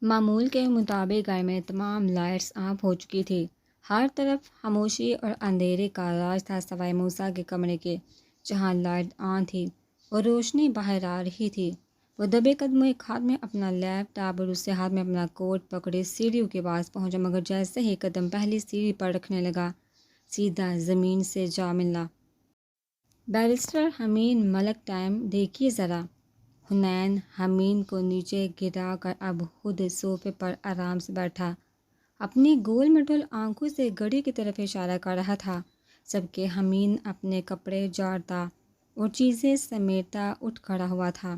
معمول کے مطابق گھر میں تمام لائٹس آف ہو چکی تھی۔ ہر طرف خاموشی اور اندھیرے کا راج تھا سوائے موسیٰ کے کمرے کے، جہاں لائٹ آن تھی اور روشنی باہر آ رہی تھی۔ وہ دبے قدموں ایک ہاتھ میں اپنا لیپ ٹاپ اور دوسرے ہاتھ میں اپنا کوٹ پکڑے سیڑھیوں کے پاس پہنچا، مگر جیسے ہی قدم پہلی سیڑھی پر رکھنے لگا سیدھا زمین سے جا ملا۔ بیرسٹر حمید ملک ٹائم دیکھیے ذرا۔ حنین حمید کو نیچے گرا کر اب خود صوفے پر آرام سے بیٹھا، اپنی گول مٹول آنکھوں سے گھڑی کی طرف اشارہ کر رہا تھا، جبکہ حمید اپنے کپڑے جھاڑتا اور چیزیں سمیٹتا اٹھ کھڑا ہوا تھا۔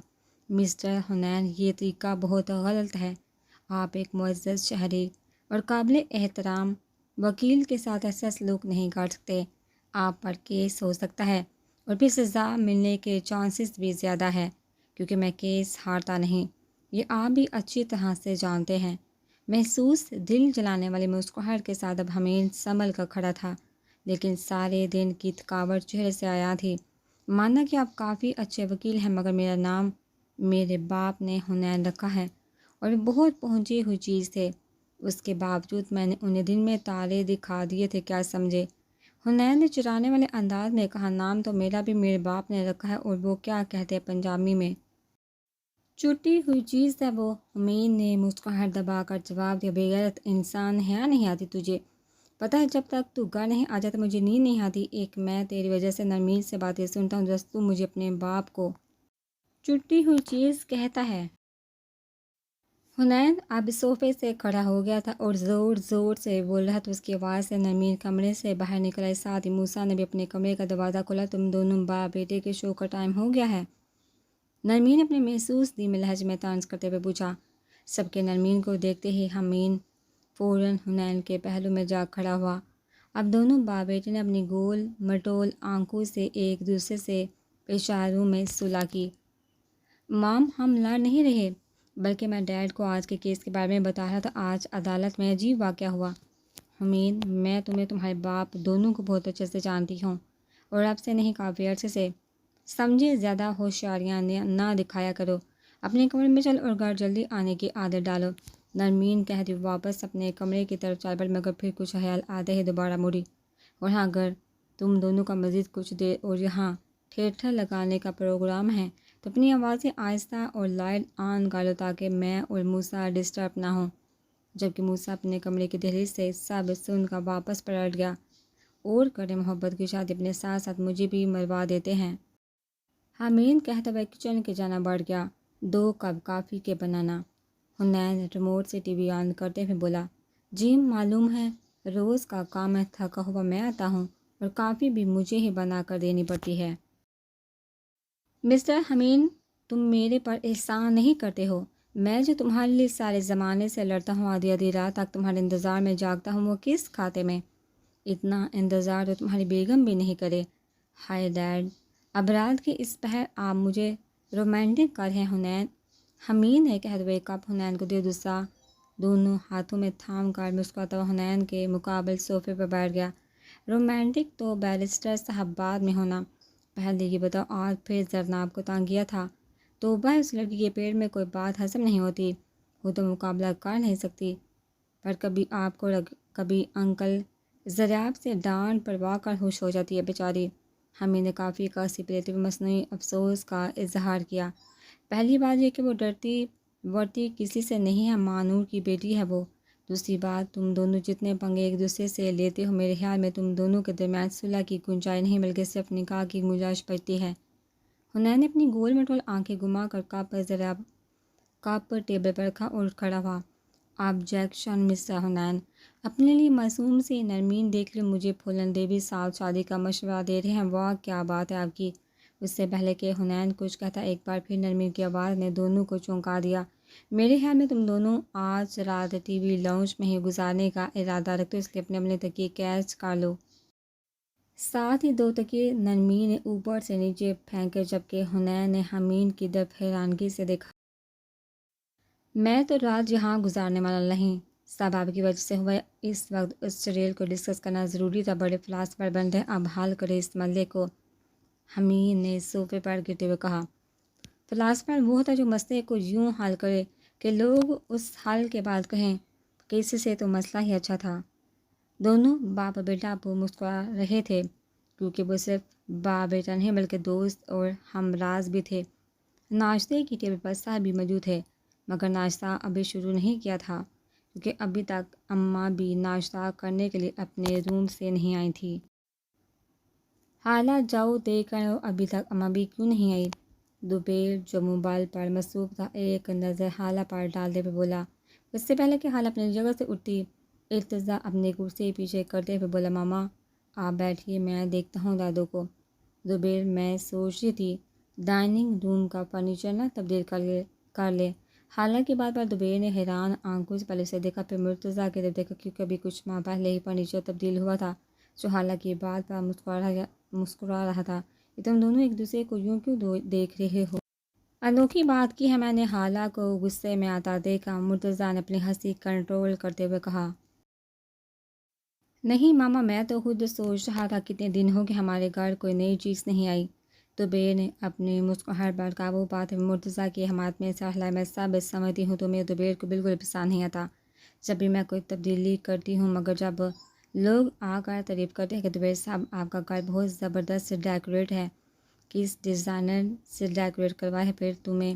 مسٹر حنین، یہ طریقہ بہت غلط ہے۔ آپ ایک معزز شہری اور قابل احترام وکیل کے ساتھ ایسا سلوک نہیں کر سکتے۔ آپ پر کیس ہو سکتا ہے اور پھر سزا ملنے کے چانسز بھی زیادہ ہے، کیونکہ میں کیس ہارتا نہیں، یہ آپ بھی اچھی طرح سے جانتے ہیں۔ محسوس دل جلانے والی مسکراہٹ کے ساتھ اب حمید سنبھل کر کھڑا تھا، لیکن سارے دن کی تھکاوٹ چہرے سے آیا تھی۔ مانا کہ آپ کافی اچھے وکیل ہیں، مگر میرا نام میرے باپ نے حنین رکھا ہے اور یہ بہت پہنچی ہوئی چیز تھے، اس کے باوجود میں نے انہیں دن میں تارے دکھا دیے تھے، کیا سمجھے؟ حنین نے چرانے والے انداز میں کہا، نام تو میرا بھی میرے باپ نے رکھا ہے، اور وہ کیا کہتے ہیں پنجابی میں؟ چھٹی ہوئی چیز ہے وہ۔ حمید نے مسکراہٹ دبا کر جواب دیا، بے غیرت انسان حیا نہیں آتی تجھے؟ پتہ ہے جب تک تو گھر نہیں آ جاتا مجھے نیند نہیں آتی۔ ایک میں تیری وجہ سے نرمین سے باتیں سنتا ہوں، جس تو مجھے اپنے باپ کو چھٹی ہوئی چیز کہتا ہے۔ حنین اب صوفے سے کھڑا ہو گیا تھا اور زور زور سے بول رہا تھا، اس کی آواز سے نرمین کمرے سے باہر نکل آئی، ساتھ ہی موسیٰ نے بھی اپنے کمرے کا دروازہ کھولا۔ تم دونوں باپ بیٹے کے شو کا ٹائم ہو گیا ہے؟ نرمین اپنے محسوس دھیمے لہجے میں طنز کرتے ہوئے پوچھا۔ سب کے نرمین کو دیکھتے ہی حمید فوراً حنین کے پہلو میں جا کھڑا ہوا۔ اب دونوں باپ بیٹے نے اپنی گول مٹول آنکھوں سے ایک دوسرے سے اشاروں میں صلح کی۔ مام، ہم لڑ نہیں رہے، بلکہ میں ڈیڈ کو آج کے کیس کے بارے میں بتا رہا تھا۔ آج عدالت میں عجیب واقعہ ہوا۔ حمید، میں تمہیں تمہارے باپ دونوں کو بہت اچھے سے جانتی ہوں، اور اب سے نہیں کافی عرصے سے، سمجھے؟ زیادہ ہوشیاریاں نہ دکھایا کرو، اپنے کمرے میں چل اور گھر جلدی آنے کی عادت ڈالو۔ نرمین کہتی واپس اپنے کمرے کی طرف چل پڑی، مگر پھر کچھ خیال آتے ہی دوبارہ مڑی۔ اور ہاں، اگر تم دونوں کا مزید کچھ دیر اور یہاں تھیٹر لگانے کا پروگرام ہے تو اپنی آوازیں آہستہ اور لائٹ آن کر لو، تاکہ میں اور موسیٰ ڈسٹرب نہ ہوں۔ جبکہ موسیٰ اپنے کمرے کی دہلیز سے سب سن کر واپس پلٹ گیا، اور کرے محبت کی شادی اپنے ساتھ ساتھ مجھے بھی مروا دیتے ہیں۔ حمید کہتا ہوا کچن کے جانا بڑھ گیا، 2 کپ کافی کے بنانا۔ حنین ریموٹ سے ٹی وی آن کرتے ہوئے بولا، جی معلوم ہے، روز کا کام ہے، تھکا ہوا میں آتا ہوں اور کافی بھی مجھے ہی بنا کر دینی پڑتی ہے۔ مسٹر حمید، تم میرے پر احسان نہیں کرتے ہو۔ میں جو تمہارے لیے سارے زمانے سے لڑتا ہوں، آدھی آدھی رات تک تمہارے انتظار میں جاگتا ہوں، وہ کس کھاتے میں؟ اتنا انتظار تو تمہاری بیگم بھی نہیں کرے۔ ہائے ڈیڈ، اب رات کے اس پہر آپ مجھے رومانٹک کر ہیں حنین؟ حمید نے کہتے ہوئے کپ حنین کو دیا، دوسرا دونوں ہاتھوں میں تھام کر مسکراتا ہوا حنین کے مقابل صوفے پر بیٹھ گیا۔ رومانٹک تو بیرسٹر صاحب بعد میں ہونا، پہلے یہ بتاؤ آج پھر زرناب کو تنگ کیا تھا؟ توبہ، اس لڑکی کے پیٹ میں کوئی بات ہضم نہیں ہوتی، وہ تو مقابلہ کر نہیں سکتی، پر کبھی آپ کو کبھی انکل زریاب سے ڈانٹ پڑوا کر ہوش ہو جاتی ہے بیچاری۔ حمید نے کافی کا سپ لیتے ہوئے مصنوعی افسوس کا اظہار کیا۔ پہلی بات یہ کہ وہ ڈرتی ورتی کسی سے نہیں ہے، مانور کی بیٹی ہے وہ۔ دوسری بات، تم دونوں جتنے پنگے ایک دوسرے سے لیتے ہو، میرے خیال میں تم دونوں کے درمیان صلح کی گنجائش نہیں بلکہ صرف نکاح کی گنجائش بچتی ہے۔ حنین نے اپنی گول مٹول آنکھیں گھما کر کپ ٹیبل پر رکھا اور کھڑا ہوا۔ آبجیکشن مسٹر حنین، اپنے لیے معصوم سی نرمین دیکھ لیں، مجھے پھولن دیوی ساتھ شادی کا مشورہ دے رہے ہیں، واہ کیا بات ہے آپ کی۔ اس سے پہلے کہ حنین کچھ کہتا، ایک بار پھر نرمین کی آواز نے دونوں کو چونکا دیا، میرے خیال میں تم دونوں آج رات ٹی وی لاؤنج میں ہی گزارنے کا ارادہ رکھتے ہو، اس لیے اپنے اپنے تکیے کیچ کر لو۔ ساتھ ہی 2 تکیے نرمین نے اوپر سے نیچے پھینکے، جبکہ حنین نے حمید کی طرف حیرانگی سے دیکھا۔ میں تو رات یہاں گزارنے والا نہیں، سب آپ کی وجہ سے ہوا ہے۔ اس وقت اس سیریل کو ڈسکس کرنا ضروری تھا، بڑے فلاسفر بن رہے، اب حل کرے اس مسئلے کو، حمید نے صوفے پر گرتے ہوئے کہا۔ فلاسفر وہ ہوتا ہے جو مسئلے کو یوں حل کرے کہ لوگ اس حال کے بعد کہیں کہ اس سے تو مسئلہ ہی اچھا تھا۔ دونوں باپ بیٹا اب مسکرا رہے تھے، کیونکہ وہ صرف باپ بیٹا نہیں بلکہ دوست اور ہمراز بھی تھے۔ ناشتے کی ٹیبل پر سب بھی موجود تھے، مگر ناشتہ ابھی شروع نہیں کیا تھا، کیونکہ ابھی تک اماں بھی ناشتہ کرنے کے لیے اپنے روم سے نہیں آئی تھی۔ حالات جاؤ دیکھ کر ابھی تک اماں بھی کیوں نہیں آئی؟ دوپہر جو موبائل پر مصروف تھا ایک نظر حالہ پر ڈالتے ہوئے بولا۔ اس سے پہلے کہ حالہ اپنی جگہ سے اٹھتی، ارتضیٰ اپنی کرسی پیچھے کرتے ہوئے بولا، ماما آپ بیٹھیے، میں دیکھتا ہوں دادو کو۔ دوپہر میں سوچ رہی تھی ڈائننگ روم کا فرنیچر نہ تبدیل کر لے۔ حالہ کی بات پر دوپہر نے حیران آنکھوں سے پہلے اسے دیکھا، پھر مرتضیٰ کی طرف دیکھا، کیونکہ ابھی کچھ ماہ پہلے ہی فرنیچر تبدیل ہوا تھا۔ جو حالہ کی بات پر مسکرا رہا تھا، کہ تم دونوں ایک دوسرے کو یوں کیوں دیکھ رہے ہو؟ انوکھی بات کی ہے، میں نے حالہ کو غصے میں آتا دیکھا۔ مرتضیٰ نے اپنی ہنسی کنٹرول کرتے ہوئے کہا، نہیں ماما، میں تو خود سوچ رہا تھا کتنے دن ہو کہ ہمارے گھر کوئی نئی چیز نہیں آئی۔ دوپہر نے اپنی مسکراہٹ پر قابو پاتے ہوئے مرتضیٰ کی حمایت میں سر ہلایا۔ میں سب سمجھتی ہوں تمہیں دوپہر کو بالکل پسند نہیں آتا جب بھی میں کوئی تبدیلی کرتی ہوں، مگر جب لوگ آ کر تعریف کرتے ہیں کہ دوپہر صاحب آپ کا گھر بہت زبردست ڈیکوریٹ ہے، کس ڈیزائنر سے ڈیکوریٹ کروایا ہے، پھر تمہیں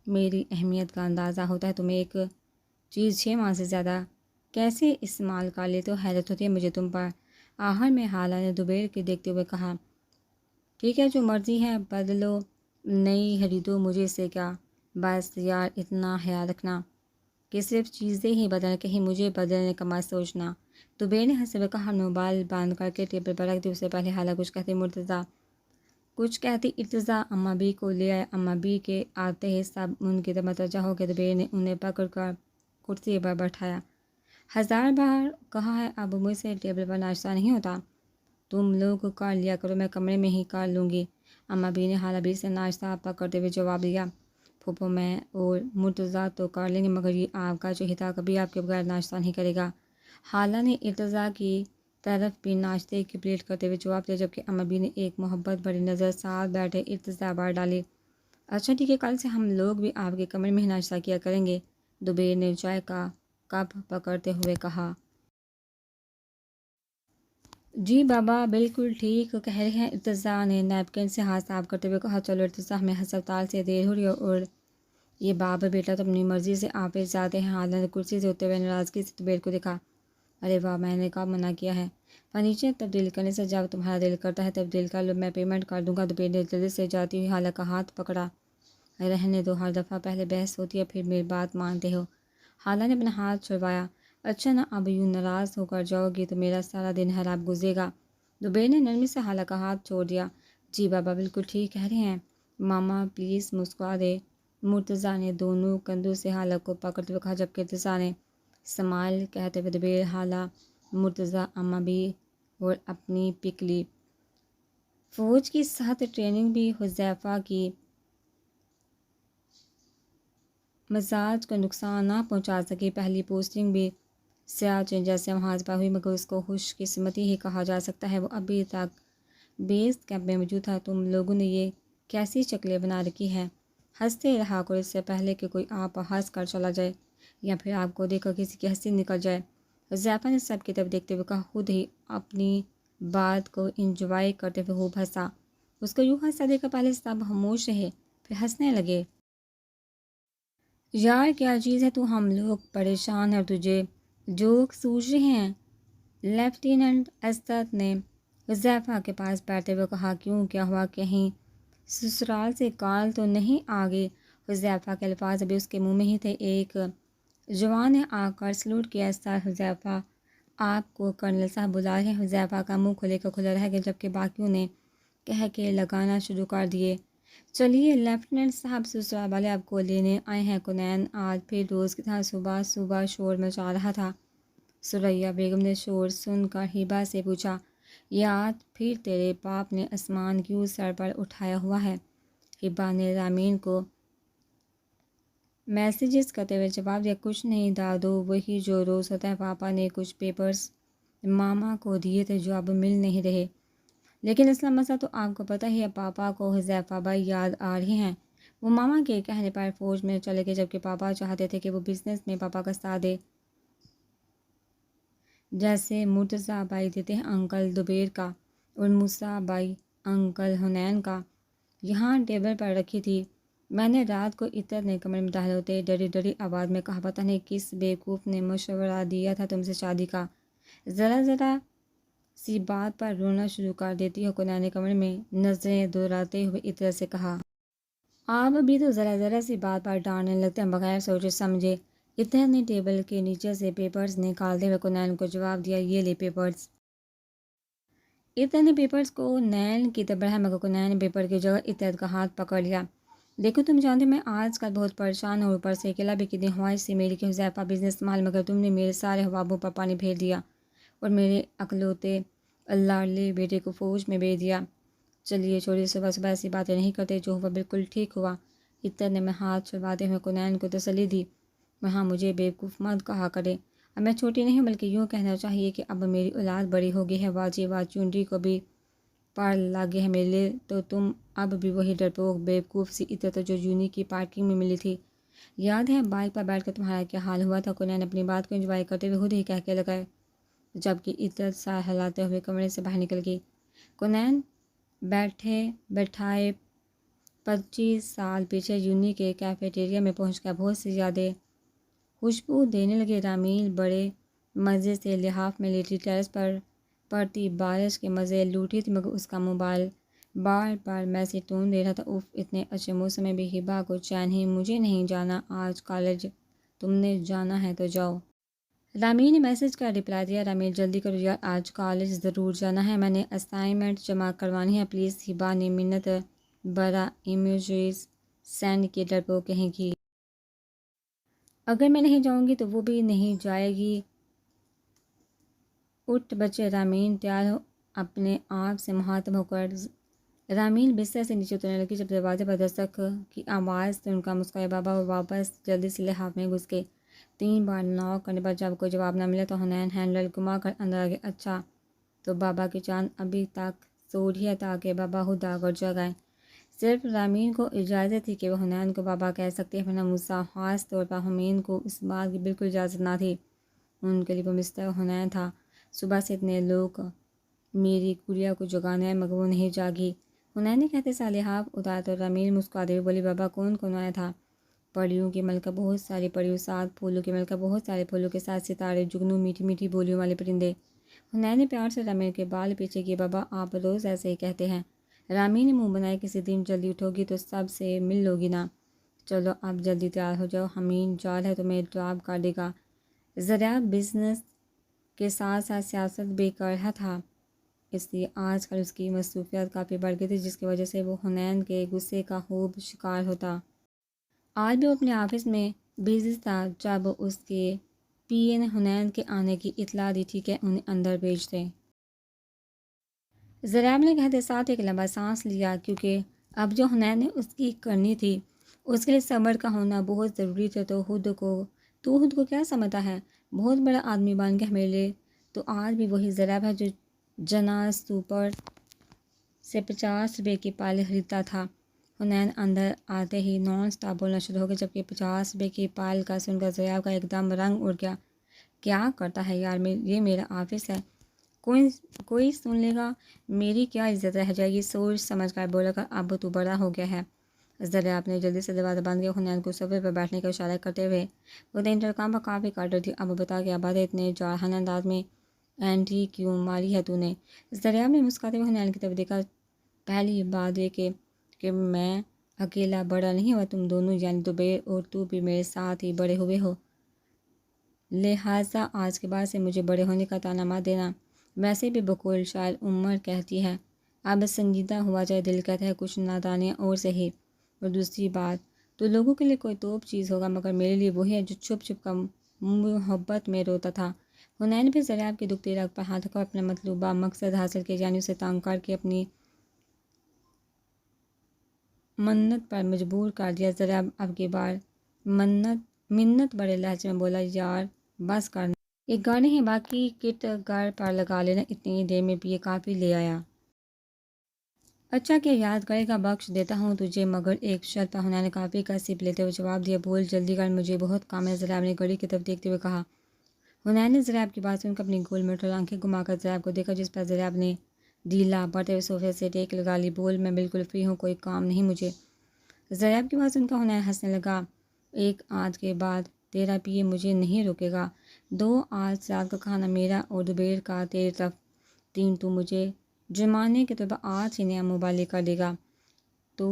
میری اہمیت کا اندازہ ہوتا ہے۔ تمہیں ایک چیز 6 ماہ سے زیادہ کیسے استعمال کر لیتے ہو، حیرت ہوتی ہے مجھے تم پر۔ آخر میں حالہ نے دوپہر کے دیکھتے ہوئے کہا، ٹھیک ہے جو مرضی ہے، بدلو، نئی خریدو، مجھے اس سے کیا، بس یار اتنا خیال رکھنا کہ صرف چیزیں ہی بدلیں، کہیں مجھے بدلنے کا مت سوچنا۔ دوپہر نے ہنستے ہوئے کہا، موبائل بند کر کے ٹیبل پر رکھ دی۔ اس سے پہلے حالہ کچھ کہتی مرتضیٰ کچھ کہتی ارتضیٰ اماں بھی کو لے آئے۔ اماں بھی کے آتے ہی سب ان کی طرف متوجہ ہو گئے۔ دوپہر نے انہیں پکڑ کر کرسی پر بٹھایا۔ 1000 بار کہا ہے اب مجھ سے ٹیبل پر ناشتہ نہیں ہوتا، تم لوگ کر لیا کرو، میں کمرے میں ہی کر لوں گی۔ اماں بھی نے حالہ بھی سے ناشتہ پکڑتے ہوئے جواب دیا، پھوپھو میں اور مرتضیٰ تو کر لیں گے، مگر یہ آپ کا چہیتا کبھی آپ کے بغیر ناشتہ نہیں کرے گا۔ حالہ نے ارتضیٰ کی طرف بھی ناشتے کی پلیٹ کرتے ہوئے جواب دیا، جبکہ اماں بھی نے ایک محبت بھری نظر ساتھ بیٹھے ارتضیٰ پر ڈالی۔ اچھا ٹھیک ہے، کل سے ہم لوگ بھی آپ کے کمرے میں ہی ناشتہ کیا کریں گے، دوپہر نے چائے کا کپ پکڑتے ہوئے کہا۔ جی بابا بالکل ٹھیک کہہ رہے ہیں، ارتضیٰ نے نیپکن سے ہاتھ صاف کرتے ہوئے کہا۔ چلو ارتضیٰ، ہمیں ہسپتال سے دیر ہو رہی ہے اور یہ باپ بیٹا تو اپنی مرضی سے آفس جاتے ہیں۔ حالہ نے کرسی سے اٹھتے ہوئے ناراضگی سے دوپہر کو دیکھا۔ ارے واہ، میں نے کب منع کیا ہے؟ فرنیچر تبدیل کرنے سے جب تمہارا دل کرتا ہے تبدیل کر لو، میں پیمنٹ کر دوں گا۔ دوپہر نے جلدی سے جاتی ہوئی حالہ کا ہاتھ پکڑا۔ رہنے دو، ہر دفعہ پہلے بحث ہوتی ہے پھر میری بات مانتے ہو۔ حالہ نے اپنا ہاتھ چھڑوایا۔ اچھا نا، اب یوں ناراض ہو کر جاؤ گی تو میرا سارا دن خراب گزرے گا۔ دوپہر نے نرمی سے حالہ کا ہاتھ چھوڑ دیا۔ جی بابا بالکل ٹھیک کہہ رہے ہیں، ماما پلیز مسکرا دے، مرتضیٰ نے دونوں کندھوں سے حالہ کو پکڑتے ہوئے کہا، جبکہ ارتضیٰ نے اسمائل کہتے ہوئے دوپہر، حالہ، مرتضیٰ، اماں بھی اور اپنی پکلی فوج کی صحت ٹریننگ بھی حذیفہ کی مزاج کو نقصان نہ پہنچا سکی۔ پہلی پوسٹنگ بھی سیاچن جیسے محاذ پر ہوئی، مگر اس کو خوش قسمتی ہی کہا جا سکتا ہے، وہ ابھی تک بیس کیمپ میں موجود تھا۔ تم لوگوں نے یہ کیسی شکلیں بنا رکھی ہیں؟ ہنستے رہا کرو، اس سے پہلے کہ کوئی آپ پر ہنس کر چلا جائے یا پھر آپ کو دیکھ کر کسی کی ہنسی نکل جائے۔ حذیفہ نے سب کی طرف دیکھتے ہوئے کہا، خود ہی اپنی بات کو انجوائے کرتے ہوئے خوب ہنسا۔ اس کو یوں ہنستا دیکھ کر پہلے سب خاموش رہے، پھر ہنسنے لگے۔ یار کیا چیز ہے تو، ہم لوگ پریشان ہیں اور تجھے جوک سوچ رہے ہیں، لیفٹیننٹ اسد نے حذیفہ کے پاس بیٹھتے ہوئے کہا۔ کیوں، کیا ہوا، کہیں سسرال سے کال تو نہیں آ گئی؟ حذیفہ کے الفاظ ابھی اس کے منہ میں ہی تھے۔ ایک جوان نے آ کر سلوٹ کیا، سر حذیفہ آپ کو کرنل صاحب بلا رہے ہیں۔ حذیفہ کا منہ کھلے کا کھلا رہ گیا، جبکہ باقیوں نے کہہ کے لگانا شروع کر دیے۔ چلیے لیفٹیننٹ صاحب، سسرال والے آپ کو لینے آئے ہیں۔ کونین آج پھر روز کی طرح صبح صبح شور مچا رہا تھا۔ ثریا بیگم نے شور سن کر ہبہ سے پوچھا، یہ آج پھر تیرے باپ نے آسمان کیوں سر پر اٹھایا ہوا ہے؟ ہبہ نے رامین کو میسیجز کرتے ہوئے جواب دیا، کچھ نہیں دادو، وہی جو روز ہوتا ہے، پاپا نے کچھ پیپرز ماما کو دیے تھے جو اب مل نہیں رہے، لیکن اصل مسئلہ تو آپ کو پتہ ہی ہے، پاپا کو حذیفہ بھائی یاد آ رہے ہیں، وہ ماما کے کہنے پر فوج میں چلے گئے، جبکہ پاپا چاہتے تھے کہ وہ بزنس میں پاپا کا ساتھ دے، جیسے مرتضیٰ بھائی دیتے ہیں انکل دوبیر کا اور موسیٰ بھائی انکل حنین کا۔ یہاں ٹیبل پر رکھی تھی۔ میں نے رات کو عطر نے کمرے میں داخل ہوتے ڈری ڈری آواز میں کہا، پتہ نہیں کس بیوقوف نے مشورہ دیا تھا تم سے شادی کا، ذرا ذرا سی بات پر رونا شروع کر دیتی ہو۔ کنین نے کمرے میں نظریں دوڑاتے ہوئے عطر سے کہا، آپ بھی تو ذرا ذرا سی بات پر ڈانٹنے لگتے ہیں بغیر سوچے سمجھے۔ عطر نے ٹیبل کے نیچے سے پیپرز نکالتے ہوئے کنین کو جواب دیا، یہ لے پیپرز۔ عطر نے پیپرز کو نین کی طرف بڑھایا، مگر کنین نے پیپر کی جگہ عطر کا ہاتھ پکڑ لیا۔ دیکھو تم جانتے میں آج کل بہت پریشان ہوں، اوپر سے اکیلا بھی کتنی خواہش سی میری کہ حذیفہ بزنس سنبھال، مگر تم نے میرے سارے خوابوں پر پانی پھیر دیا اور میرے اکلوتے لاڈلے بیٹے کو فوج میں بھیج دیا۔ چلیے چھوڑیے، صبح صبح ایسی باتیں نہیں کرتے، جو ہوا بالکل ٹھیک ہوا۔ عطر نے میں ہاتھ چھڑواتے ہوئے کنین کو تسلی دی، وہاں مجھے بیوقوف مت کہا کرے، اب میں چھوٹی نہیں ہوں، بلکہ یوں کہنا چاہیے کہ اب میری اولاد بڑی ہو گئی ہے، واجی واہ چونڈی کو بھی پار لاگے ہے میرے لیے، تو تم اب بھی وہی ڈرپوک بیوقوف سی عطر تو جو جونی کی پارکنگ میں ملی تھی۔ یاد ہے بائک پر بیٹھ کر تمہارا کیا حال ہوا تھا؟ کنین اپنی بات کو انجوائے کرتے ہوئے خود ہی کہہ کے لگائے، جبکہ عطر سر ہلاتے ہوئے کمرے سے باہر نکل گئی۔ کنین بیٹھائے 25 سال پیچھے یونی کے کیفیٹیریا میں پہنچ کر بہت سی یادیں خوشبو دینے لگے۔ رامیل بڑے مزے سے لحاف میں لیٹی ٹیرس پر پڑتی بارش کے مزے لوٹی تھی، مگر اس کا موبائل بار بار میسیج ٹون دے رہا تھا، اف اتنے اچھے موسم میں بھی ہبا کو چین ہی، مجھے نہیں جانا آج کالج، تم نے جانا ہے تو جاؤ۔ رامیل نے میسیج کا رپلائی دیا، رامیل جلدی کرو یار، آج کالج ضرور جانا ہے، میں نے اسائنمنٹ جمع کروانی ہے پلیز۔ ہبا نے منت برا ایموجیز سینڈ کیے، ڈرپوک کہیں گی، اگر میں نہیں جاؤں گی تو وہ بھی نہیں جائے گی۔ اٹھ بچے، رامیل تیار ہو۔ اپنے آپ سے مخاطب ہو کر رامیل بستر سے نیچے اترنے لگی، جب دروازے پر دستک کی آواز سن کر مسکرائے بابا، اور واپس جلدی سے لحاف میں گھس گئے۔ 3 بار ناک کرنے پر جب کوئی جواب نہ ملا تو حنین ہینڈل گھما کر اندر آ گئے۔ اچھا تو بابا کی چاند ابھی تک سو رہی ہے تاکہ بابا خود آ کر جگائیں۔ صرف رامیل کو اجازت تھی کہ وہ حنین کو بابا کہہ سکتے ہیں، ورنہ موسیٰ خاص طور پر حمین کو اس بات کی بالکل اجازت نہ تھی۔ ان کے لیے وہ مسٹر حنین تھا۔ صبح سے اتنے لوگ میری گڑیا کو جگانے آئے، مگر وہ نہیں جاگی۔ حنین نے کہتے سا لحاف اتارا تو رامیل مسکراتے ہوئے بولی، بابا کون کون آیا تھا؟ پریوں کی ملکہ، بہت ساری پریوں، 7 پھولوں کی ملکہ، بہت سارے پھولوں کے ساتھ ستارے، جگنو، میٹھی میٹھی بولیوں والے پرندے۔ حنین نے پیار سے رامیل کے بال پیچھے کیے، بابا آپ روز ایسے ہی کہتے ہیں۔ رامیل نے منہ بنائے، کسی دن جلدی اٹھو گی تو سب سے مل لو گی نا؟ چلو اب جلدی تیار ہو جاؤ، حمین جال ہے تمہیں ڈراب کر دے گا۔ ذرا بزنس کے ساتھ ساتھ سیاست بھی کر رہا تھا، اس لیے آج کل اس کی مصروفیات کافی بڑھ گئی تھی، جس کی وجہ سے وہ حنین کے غصے کا خوب شکار ہوتا۔ آج بھی وہ اپنے آفس میں بزی تھا جب اس کے پی اے نے حنین کے آنے کی اطلاع دی تھی کہ انہیں اندر بھیج دیں۔ ذرائع نے کہتے ساتھ ایک لمبا سانس لیا، کیونکہ اب جو حنین نے اس کی کرنی تھی اس کے لیے صبر کا ہونا بہت ضروری تھا۔ تو خود کو کیا سمجھتا ہے، بہت بڑا آدمی بن گیا میرے لیے، تو آج بھی وہی ذرائع ہے جو جناح سپر سے 50 روپے کی پائل خریدتا تھا۔ حنین اندر آتے ہی نان سٹاپ بولنا شروع ہو گیا، جبکہ 50 روپے کی پائل کا سن کر ذرائع کا ایک دم رنگ اڑ گیا۔ کیا کرتا ہے یار، یہ میرا آفس ہے، کوئی سن لے گا، میری کیا عزت رہ جائے گی، سوچ سمجھ کر بولا کر، اب تو بڑا ہو گیا ہے۔ ذرائع نے جلدی سے دروازہ بند کیا، حنین کو صفحے پر بیٹھنے کا اشارہ کرتے ہوئے، وہ انٹرکام پر کافی کاٹ رہی تھی، اب بتا کیا بات ہے، اتنے جارحانہ انداز میں اینٹری کیوں ماری ہے تو نے؟ ذرائع نے مسکراتے ہوئے حنین کی طرف دیکھا، پہلی بات یہ کہ میں اکیلا بڑا نہیں ہوا، تم دونوں یعنی دوبیر اور تو بھی میرے ساتھ ہی بڑے ہوئے ہو، لہٰذا آج کے بعد سے مجھے بڑے ہونے کا طعنہ مت دینا۔ ویسے بھی بقول شاعر عمر کہتی ہے، اب سنجیدہ ہوا جائے دل کہتا ہے کچھ نادانیاں اور سہی۔ اور دوسری بات تو لوگوں کے لیے کوئی توپ چیز ہوگا، مگر میرے لیے وہی ہے جو چھپ چھپ کر محبت میں روتا تھا۔ حنین بھی ذرائع کی دکھتی رگ پر ہاتھ رکھا، اپنا مطلوبہ مقصد حاصل کیا، یعنی اسے تنگ کر کے اپنی منت پر مجبور کر دیا۔ ذرائع اب کی بار منت بڑے لہجے میں بولا، یار بس کرنا، ایک گاڑی ہے، باقی کٹ گھر پر لگا لینا، اتنی دیر میں بھی یہ کافی لے آیا۔ اچھا کہ یاد کرے گا، بخش دیتا ہوں تجھے مگر ایک شرط پر۔ حنان نے کافی کا سپ لیتے ہوئے جواب دیا۔ بول جلدی کر، مجھے بہت کام ہے، ضراب نے گھڑی کی طرف دیکھتے ہوئے کہا۔ حنان نے ضراب کی بات سن کر اپنی گول میٹل آنکھیں گھما کر ضراب کو دیکھا، جس پر ضراب نے ڈھیلا پڑتے ہوئے صوفے سے ٹیک لگا لی۔ بول میں بالکل فری ہوں، کوئی کام نہیں مجھے۔ ضراب کی بات سن کر حنان ہنسنے لگا۔ ایک آدھ کے بعد تیرا پیے مجھے نہیں روکے گا۔ دو، آج رات کا کھانا میرا اور دوپہر کا تیری طرف۔ تین، تو مجھے جرمانے کے طور پر آج ہی نیا موبائل لے کر دے گا۔ تو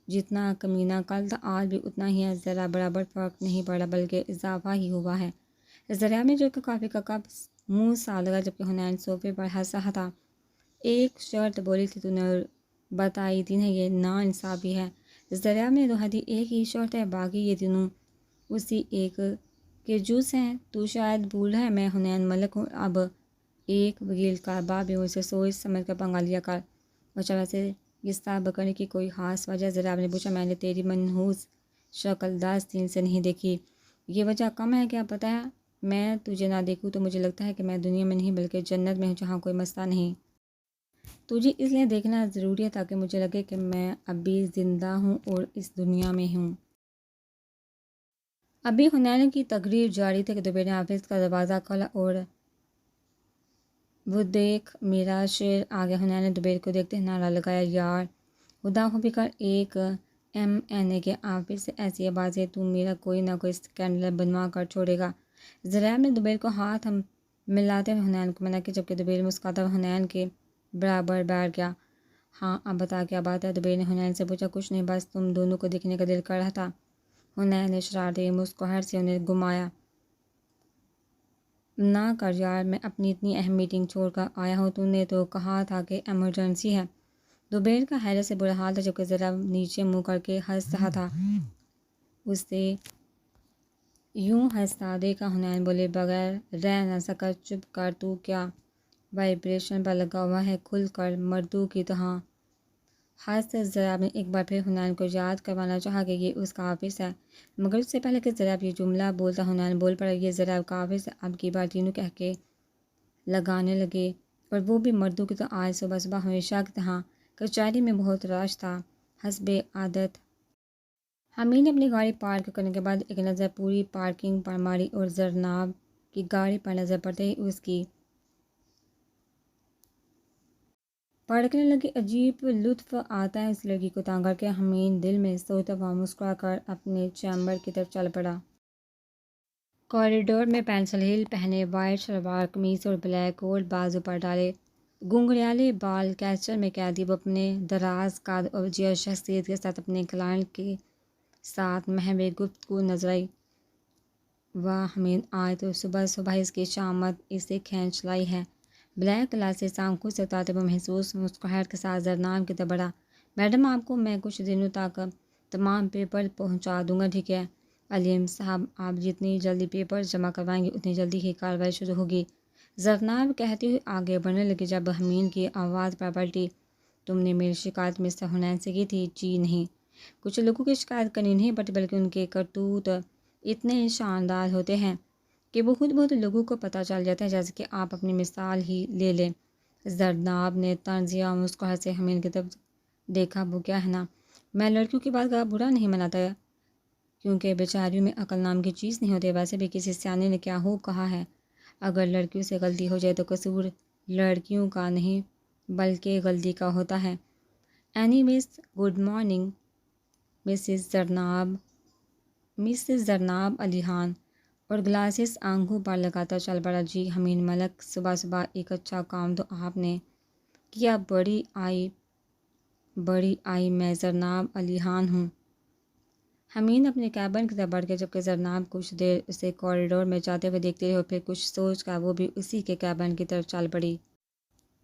جتنا کمینہ کل تھا آج بھی اتنا ہی ہے، ذرا برابر فرق نہیں پڑا بلکہ اضافہ ہی ہوا ہے۔ ضراب نے جو کہ کافی کا کپ منہ سا لگا جبکہ حنان صوفے پر ہنس رہا تھا۔ ایک شرط بولی تھی تو نے بتائی تھی نا، یہ نا انصافی ہے۔ ضراب نے دوہا دی۔ ایک ہی شرط ہے، باقی یہ تینوں اسی ایک کے جز ہیں۔ تو شاید بھول رہا ہے میں حنان ملک ہوں، اب ایک وکیل کا باپ بھی، مجھ سے سوچ سمجھ کر پنگا لیا کر۔ اچھا ویسے گستاخ کرنے کی کوئی خاص وجہ؟ ضراب نے پوچھا۔ میں نے تیری منحوس شکل 10 دن سے نہیں دیکھی، یہ وجہ کم ہے کیا؟ پتہ ہے میں تجھے نہ دیکھوں تو مجھے لگتا ہے کہ میں دنیا میں نہیں بلکہ جنت میں ہوں، جہاں کوئی مسئلہ نہیں۔ تجھے اس لیے دیکھنا ضروری ہے تاکہ مجھے لگے کہ میں اب بھی زندہ ہوں اور اس دنیا میں ہوں۔ ابھی حنان کی تقریر جاری تھی کہ دوپہر نے آفس کا دروازہ کھولا اور وہ دیکھ میرا شیر آ گیا۔ حنان نے دوپہر کو دیکھتے نعرہ لگایا، یار خدا ہو بھی کر، ایک MNA کے آفس سے ایسی آوازیں، تو میرا کوئی نہ کوئی اسکینڈل بنوا کر چھوڑے گا۔ ضراب نے دوپہر کو ہاتھ ملاتے ہوئے حنان کو منع کیا جبکہ دوپہر مسکراتا ہوا حنان کے برابر بیٹھ گیا۔ ہاں اب بتا کیا بات ہے؟ دوپہر نے حنان سے پوچھا۔ کچھ نہیں، بس تم دونوں کو دیکھنے کا دل کر رہا تھا۔ حنان نے شرارتی مسکراہٹ سے انہیں گھمایا۔ نہ کر یار، میں اپنی اتنی اہم میٹنگ چھوڑ کر آیا ہوں، تو نے تو کہا تھا کہ ایمرجنسی ہے۔ دوپہر کا حیرت سے برا حال تھا جبکہ ذرا نیچے منہ کر کے ہنس رہا تھا۔ اسے یوں ہنستا دیکھا حنان بولے بغیر رہ نہ سکا، چپ کر، تو کیا وائبریشن پر لگا ہوا ہے، کھل کر مردوں کی طرح ہنس۔ ضراب نے ایک بار پھر حنان کو یاد کروانا چاہا کہ یہ اس کا آفس ہے، مگر اس سے پہلے کہ ضراب یہ جملہ بولتا حنان بول پڑا، یہ ضراب کا آفس ہے۔ اب کی بار تینوں کہہ کے لگانے لگے، اور وہ بھی مردوں کی طرح۔ آج صبح صبح ہمیشہ کی طرح کچہری میں بہت رش تھا۔ حسب عادت حمید نے اپنی گاڑی پارک کرنے کے بعد ایک نظر پوری پارکنگ پر ماری اور زرناب کی گاڑی پر نظر پڑتے ہی اس کی پڑکنے لگی۔ عجیب لطف آتا ہے اس لڑکی کو تانگ کر کے، حمید دل میں سوچتا ہوا مسکرا کر اپنے چیمبر کی طرف چل پڑا۔ کوریڈور میں پینسل ہیل پہنے، وائٹ شلوار قمیص اور بلیک کوٹ بازو پر ڈالے، گھنگریالے بال کیچر میں قیدی، وہ اپنے دراز قد اور وجیہ شخصیت کے ساتھ اپنے کلائنٹ کے ساتھ محو گفتگو نظر آئی۔ واہ حمید، آج تو صبح صبح اس کی شامت اسے کھینچ لائی ہے۔ بلیک گلاسز آنکھوں سے اتارتے ہوئے محسوس مسکراہٹ کے ساتھ زرناب کی طرف بڑھا۔ میڈم آپ کو میں کچھ دنوں تک تمام پیپر پہنچا دوں گا، ٹھیک ہے؟ علیم صاحب، آپ جتنی جلدی پیپر جمع کروائیں گے اتنی جلدی ہی کارروائی شروع ہوگی، زرناب کہتی ہوئی آگے بڑھنے لگی۔ جب حمید کی آواز پر پلٹی، تم نے میری شکایت مسٹر حنان سے کی تھی؟ جی نہیں، کچھ لوگوں کی شکایت کرنی نہیں پڑتی بلکہ ان کے کرتوت اتنے شاندار ہوتے ہیں کہ وہ خود بہت لوگوں کو پتہ چل جاتا ہے، جیسے کہ آپ اپنی مثال ہی لے لیں۔ زرناب نے طنزیہ مسکراہٹ سے حمید کی طرف دیکھا۔ وہ کیا ہے نا، میں لڑکیوں کی بات کا برا نہیں مناتا کیونکہ بیچاریوں میں عقل نام کی چیز نہیں ہوتی، ویسے بھی کسی سیانے نے کیا ہو کہا ہے، اگر لڑکیوں سے غلطی ہو جائے تو قصور لڑکیوں کا نہیں بلکہ غلطی کا ہوتا ہے۔ اینی ویز good morning Mrs زرناب۔ Mrs زرناب Ali Khan, اور گلاسز آنکھوں پر لگاتا چل پڑا۔ جی حمید ملک، صبح صبح ایک اچھا کام تو آپ نے کیا، بڑی آئی میں زرناب علی خان ہوں۔ حمید اپنے کیبن کی طرف بڑھ گیا جبکہ زرناب کچھ دیر اسے کوریڈور میں جاتے ہوئے دیکھتے رہے اور پھر کچھ سوچ کر وہ بھی اسی کے کیبن کی طرف چل پڑی۔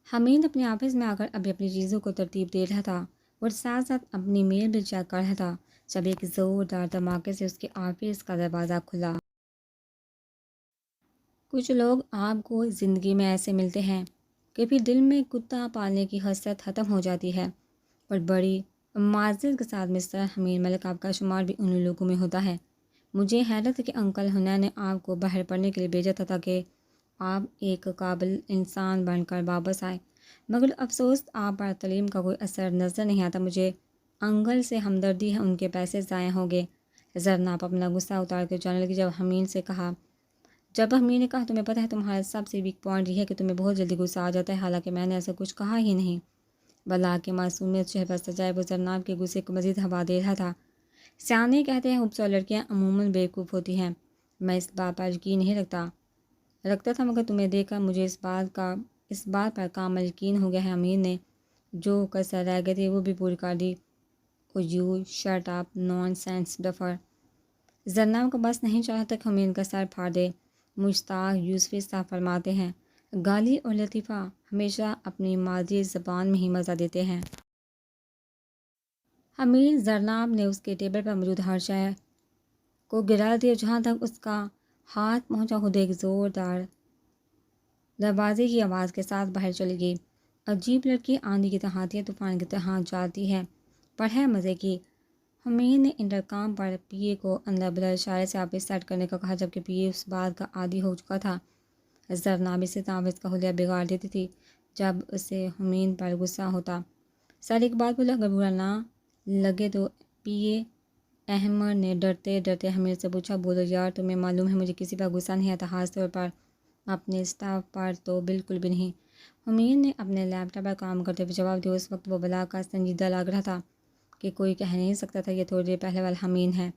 حمید اپنے آفس میں آ کر ابھی اپنی چیزوں کو ترتیب دے رہا تھا اور ساتھ ساتھ اپنی میل بھی چیک کر رہا تھا جب ایک زوردار دھماکے سے اس کے آفس کا دروازہ کھلا۔ کچھ لوگ آپ کو زندگی میں ایسے ملتے ہیں کہ پھر دل میں کتا پالنے کی حسرت ختم ہو جاتی ہے، اور بڑی معذرت کے ساتھ مسٹر حمید ملک، آپ کا شمار بھی ان لوگوں میں ہوتا ہے۔ مجھے حیرت ہے کہ انکل حنان نے آپ کو باہر پڑھنے کے لیے بھیجا تھا تاکہ آپ ایک قابل انسان بن کر واپس آئے۔ مگر افسوس آپ پر تعلیم کا کوئی اثر نظر نہیں آتا. مجھے انکل سے ہمدردی ہے، ان کے پیسے ضائع ہو گئے. زرناب اپنا غصہ اتار کے جانے لگی. جب حمید نے کہا تمہیں پتہ ہے تمہارا سب سے ویک پوائنٹ یہ ہے کہ تمہیں بہت جلدی غصہ آ جاتا ہے، حالانکہ میں نے ایسا کچھ کہا ہی نہیں. بلا کے معصومیت چہرے پر سجائے وہ زرناب کے غصے کو مزید ہوا دے رہا تھا. سیانے کہتے ہیں خوبصورت لڑکیاں عموماً بیوقوف ہوتی ہیں. میں اس بات پر یقین نہیں رکھتا تھا، مگر تمہیں دیکھ کر مجھے اس بات پر کامل یقین ہو گیا ہے. امیر نے جو کسر رہ گئی تھی وہ بھی پوری کر دی. You shut up nonsense duffer. Zarnab کو بس نہیں چاہا تک امیر کا سر پھاڑ دے. مشتاق یوسفی صاحب فرماتے ہیں گالی اور لطیفہ ہمیشہ اپنی مادری زبان میں ہی مزہ دیتے ہیں. امیر زرناب نے اس کے ٹیبل پر موجود ہر شے کو گرا دیا جہاں تک اس کا ہاتھ پہنچا. خود ایک زوردار دروازے کی آواز کے ساتھ باہر چلی گئی. عجیب لڑکی، آندھی کی طرح آتی ہے، طوفان کی طرح جاتی ہے، پر ہے مزے کی. حمید نے انٹرکام پر پی اے کو اندر بلند اشارے سے آفس سیٹ کرنے کو کہا، جبکہ پی اے اس بات کا عادی ہو چکا تھا. زرناب اسے آفس کا حلیہ بگاڑ دیتی تھی جب اسے حمید پر غصہ ہوتا. سر ایک بات بولا، اگر برا نہ لگے تو. پی اے احمد نے ڈرتے ڈرتے حمید سے پوچھا. بولو یار، تمہیں معلوم ہے مجھے کسی پر غصہ نہیں آتا، خاص طور پر اپنے اسٹاف پر تو بالکل بھی نہیں. حمید نے اپنے لیپ ٹاپ پر کام کرتے ہوئے جواب دیا. اس وقت وہ بلا کا سنجیدہ لگ رہا تھا کہ کوئی کہہ نہیں سکتا تھا یہ تھوڑی دیر پہلے والا حمید ہے.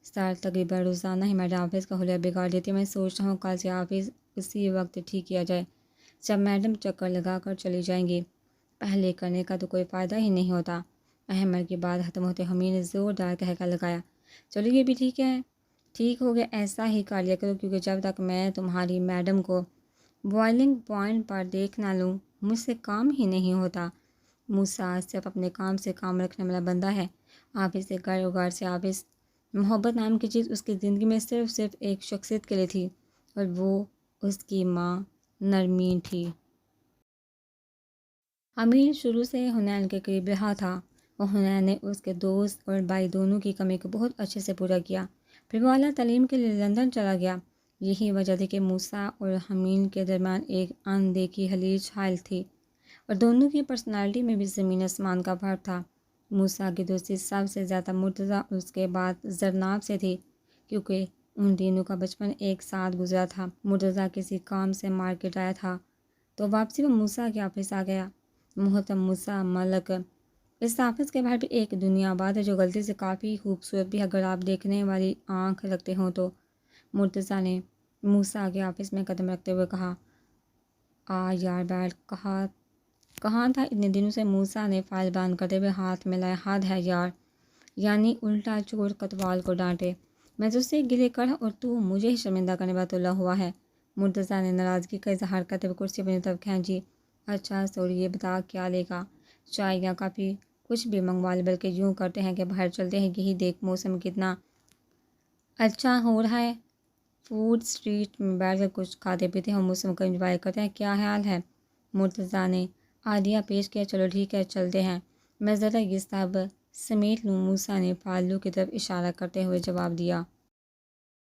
سر تقریباً روزانہ ہی میڈم آفس کا حلیہ بگاڑ دیتی ہے. میں سوچ رہا ہوں کل سے آفس اسی وقت ٹھیک کیا جائے جب میڈم چکر لگا کر چلی جائیں گی. پہلے کرنے کا تو کوئی فائدہ ہی نہیں ہوتا. احمد کی بات ختم ہوتے حمید نے زوردار کہہ کر لگایا. چلو یہ بھی ٹھیک ہے، ٹھیک ہو گیا، ایسا ہی کر لیا کرو، کیونکہ جب تک میں تمہاری میڈم کو بوائلنگ پوائنٹ پر دیکھ نہ لوں مجھ سے کام ہی نہیں ہوتا. موسیٰ صرف اپنے کام سے کام رکھنے والا بندہ ہے. آفس سے گھر اور گھر سے آفس. محبت نام کی چیز اس کی زندگی میں صرف ایک شخصیت کے لیے تھی، اور وہ اس کی ماں نرمین تھی. امیر شروع سے حنین کے قریب رہا تھا، اور حنین نے اس کے دوست اور بھائی دونوں کی کمی کو بہت اچھے سے پورا کیا. پھر وہ اعلیٰ تعلیم کے لیے لندن چلا گیا. یہی وجہ تھی کہ موسیٰ اور حمید کے درمیان ایک اندیکھی حلیج حائل تھی، اور دونوں کی پرسنالٹی میں بھی زمین آسمان کا فرق تھا. موسیٰ کی دوستی سب سے زیادہ مرتضیٰ اور اس کے بعد زرناب سے تھی، کیونکہ ان تینوں کا بچپن ایک ساتھ گزرا تھا. مرتضیٰ کسی کام سے مارکیٹ آیا تھا تو واپسی میں موسیٰ کے آفس آ گیا. محترم موسیٰ ملک، اس آفس کے باہر بھی ایک دنیا آباد ہے جو غلطی سے کافی خوبصورت بھی ہے اگر آپ دیکھنے والی آنکھ رکھتے ہوں تو. مرتضیٰ نے موسیٰ کے آفس میں قدم رکھتے ہوئے کہا. یار بیٹھ، کہاں تھا اتنے دنوں سے؟ موسیٰ نے فائل بند کرتے ہوئے ہاتھ میں لایا. حد ہے یار، یعنی الٹا چور کتوال کو ڈانٹے. میں تجھ سے گلے کر اور تو مجھے ہی شرمندہ کرنے پر تلا ہوا ہے. مرتضیٰ نے ناراضگی کا اظہار کرتے ہوئے کرسی اپنی طرف کھینچی. اچھا سوری، یہ بتا کیا لے گا؟ چائے یا کافی؟ کچھ بھی منگوا لے، بلکہ یوں کرتے ہیں کہ باہر چلتے ہیں، یہی دیکھ موسم کتنا اچھا ہو رہا ہے. فوڈ اسٹریٹ میں بیٹھ کر کچھ کھاتے پیتے ہیں اور موسم کو انجوائے کرتے ہیں. کیا خیال ہے؟ مرتضیٰ نے آئیڈیا پیش کیا. چلو ٹھیک ہے، چلتے ہیں، میں ذرا یہ سب سمیٹ لوں. موسیٰ نے فالو کی طرف اشارہ کرتے ہوئے جواب دیا.